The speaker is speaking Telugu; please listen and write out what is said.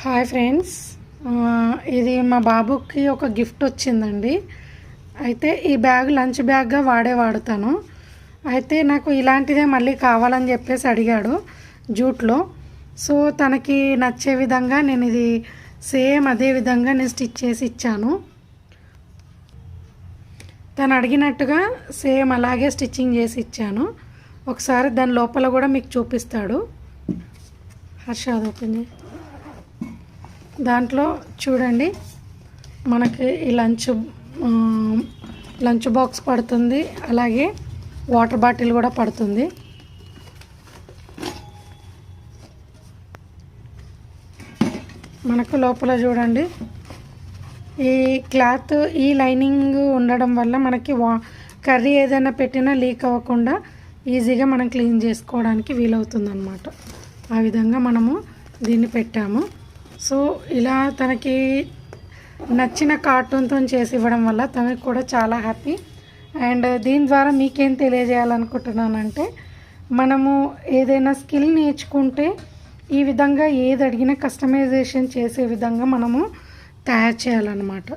హాయ్ ఫ్రెండ్స్, ఇది మా బాబుకి ఒక గిఫ్ట్ వచ్చిందండి. అయితే ఈ బ్యాగ్ లంచ్ బ్యాగ్గా వాడతాను. అయితే నాకు ఇలాంటిదే మళ్ళీ కావాలని చెప్పేసి అడిగాడు జూట్లో. సో తనకి నచ్చే విధంగా నేను ఇది సేమ్ అదే విధంగా నేను స్టిచ్ చేసి ఇచ్చాను. తను అడిగినట్టుగా సేమ్ అలాగే స్టిచ్చింగ్ చేసి ఇచ్చాను. ఒకసారి దాని లోపల కూడా మీకు చూపిస్తాడు. హర్షాద్ ఓపెన్ చేయి. దాంట్లో చూడండి, మనకి ఈ లంచ్ బాక్స్ పడుతుంది, అలాగే వాటర్ బాటిల్ కూడా పడుతుంది. మనకు లోపల చూడండి, ఈ క్లాత్ ఈ లైనింగ్ ఉండడం వల్ల మనకి కర్రీ ఏదైనా పెట్టినా లీక్ అవ్వకుండా ఈజీగా మనం క్లీన్ చేసుకోవడానికి వీలవుతుంది అన్నమాట. ఆ విధంగా మనము దీన్ని పెట్టాము. సో ఇలా తనకి నచ్చిన కార్టూన్తో చేసి ఇవ్వడం వల్ల తనకు కూడా చాలా హ్యాపీ. అండ్ దీని ద్వారా మీకేం తెలియజేయాలనుకుంటున్నానంటే, మనము ఏదైనా స్కిల్ నేర్చుకుంటే ఈ విధంగా ఏది అడిగినా కస్టమైజేషన్ చేసే విధంగా మనము తయారు చేయాలన్నమాట.